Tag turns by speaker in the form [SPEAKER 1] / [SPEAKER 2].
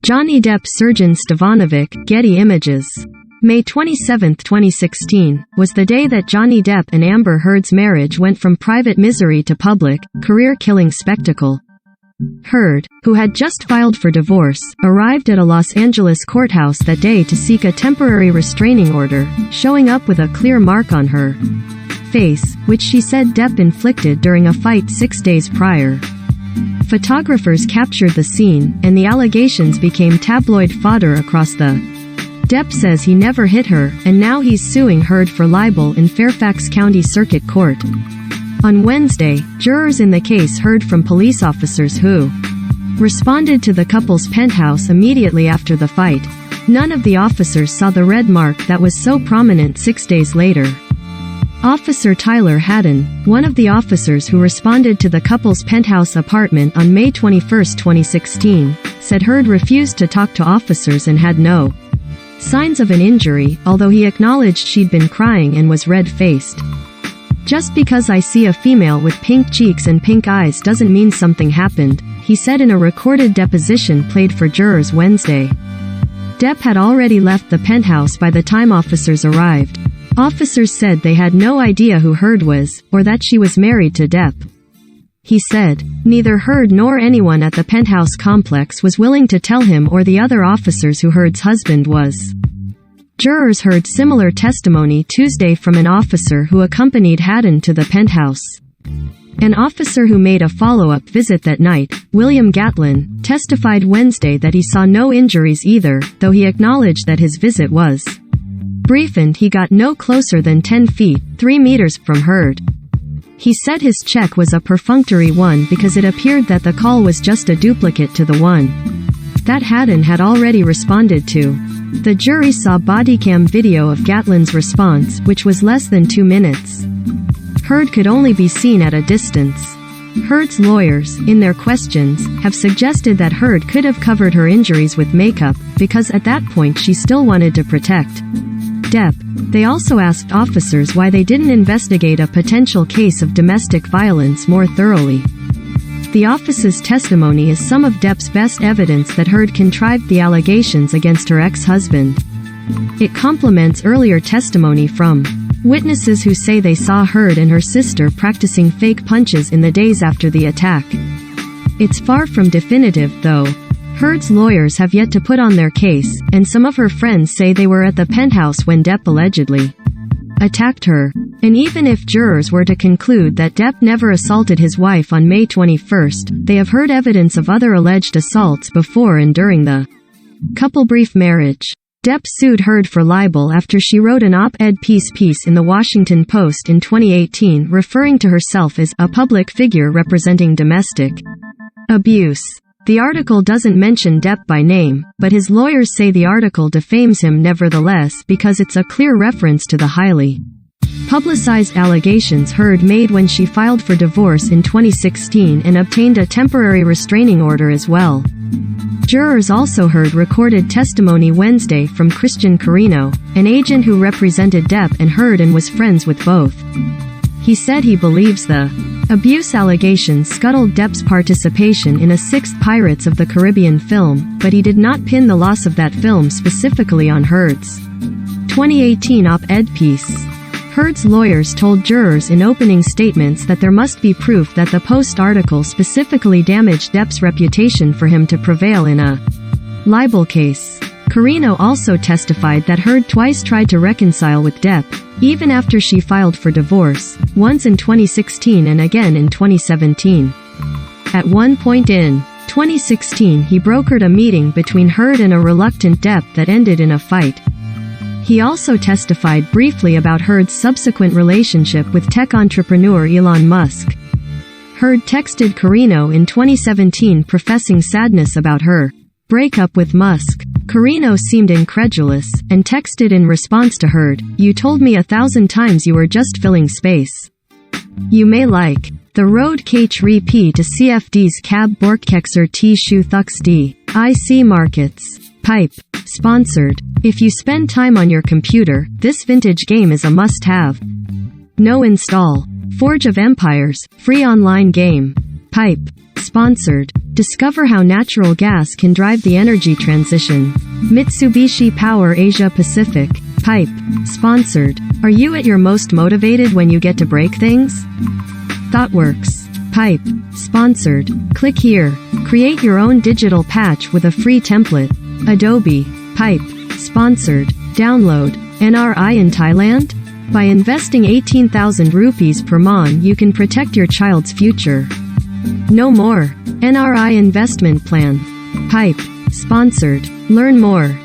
[SPEAKER 1] Johnny Depp Sergeant Stevanovic, Getty Images. May 27, 2016, was the day that Johnny Depp and Amber Heard's marriage went from private misery to public, career-killing spectacle. Heard, who had just filed for divorce, arrived at a Los Angeles courthouse that day to seek a temporary restraining order, showing up with a clear mark on her face, which she said Depp inflicted during a fight 6 days prior. Photographers captured the scene, and the allegations became tabloid fodder across the. Depp says he never hit her, and now he's suing Heard for libel in Fairfax County Circuit Court. On Wednesday, jurors in the case heard from police officers who responded to the couple's penthouse immediately after the fight. None of the officers saw the red mark that was so prominent 6 days later. Officer Tyler Haddon, one of the officers who responded to the couple's penthouse apartment on May 21, 2016, said Heard refused to talk to officers and had no signs of an injury, although he acknowledged she'd been crying and was red-faced. "Just because I see a female with pink cheeks and pink eyes doesn't mean something happened," he said in a recorded deposition played for jurors Wednesday. Depp had already left the penthouse by the time officers arrived. Officers said they had no idea who Heard was, or that she was married to Depp. He said, "Neither Heard nor anyone at the penthouse complex was willing to tell him or the other officers who Heard's husband was." Jurors heard similar testimony Tuesday from an officer who accompanied Haddon to the penthouse. An officer who made a follow-up visit that night, William Gatlin, testified Wednesday that he saw no injuries either, though he acknowledged that his visit was brief and he got no closer than 10 feet, 3 meters, from Heard. He said his check was a perfunctory one because it appeared that the call was just a duplicate to the one that Haddon had already responded to. The jury saw bodycam video of Gatlin's response, which was less than 2 minutes. Heard could only be seen at a distance. Heard's lawyers, in their questions, have suggested that Heard could have covered her injuries with makeup, because at that point she still wanted to protect Depp. They also asked officers why they didn't investigate a potential case of domestic violence more thoroughly. The office's testimony is some of Depp's best evidence that Heard contrived the allegations against her ex-husband. It complements earlier testimony from witnesses who say they saw Heard and her sister practicing fake punches in the days after the attack. It's far from definitive, though. Heard's lawyers have yet to put on their case, and some of her friends say they were at the penthouse when Depp allegedly attacked her. And even if jurors were to conclude that Depp never assaulted his wife on May 21, they have heard evidence of other alleged assaults before and during the couple brief marriage. Depp sued Heard for libel after she wrote an op-ed piece in the Washington Post in 2018 referring to herself as a public figure representing domestic abuse. The article doesn't mention Depp by name, but his lawyers say the article defames him nevertheless because it's a clear reference to the highly publicized allegations Heard made when she filed for divorce in 2016 and obtained a temporary restraining order as well. Jurors also heard recorded testimony Wednesday from Christian Carino, an agent who represented Depp and Heard and was friends with both. He said he believes the abuse allegations scuttled Depp's participation in a sixth Pirates of the Caribbean film, but he did not pin the loss of that film specifically on Heard's 2018 op-ed piece. Heard's lawyers told jurors in opening statements that there must be proof that the Post article specifically damaged Depp's reputation for him to prevail in a libel case. Carino also testified that Heard twice tried to reconcile with Depp, even after she filed for divorce, once in 2016 and again in 2017. At one point in 2016 he brokered a meeting between Heard and a reluctant Depp that ended in a fight. He also testified briefly about Heard's subsequent relationship with tech entrepreneur Elon Musk. Heard texted Carino in 2017 professing sadness about her breakup with Musk. Carino seemed incredulous, and texted in response to Heard, "You told me 1,000 times you were just filling space. You may like the road Kach P to CFD's cab Borkkexer T Shu Thux D. IC Markets. Pipe. Sponsored. If you spend time on your computer, this vintage game is a must-have. No install. Forge of Empires, free online game. Pipe. Sponsored. Discover how natural gas can drive the energy transition. Mitsubishi Power Asia Pacific. Pipe. Sponsored. Are you at your most motivated when you get to break things? ThoughtWorks. Pipe. Sponsored. Click here. Create your own digital patch with a free template. Adobe. Pipe. Sponsored. Download. NRI in Thailand? By investing 18,000 rupees per month, you can protect your child's future. No more. NRI investment plan. Pipe. Sponsored. Learn more.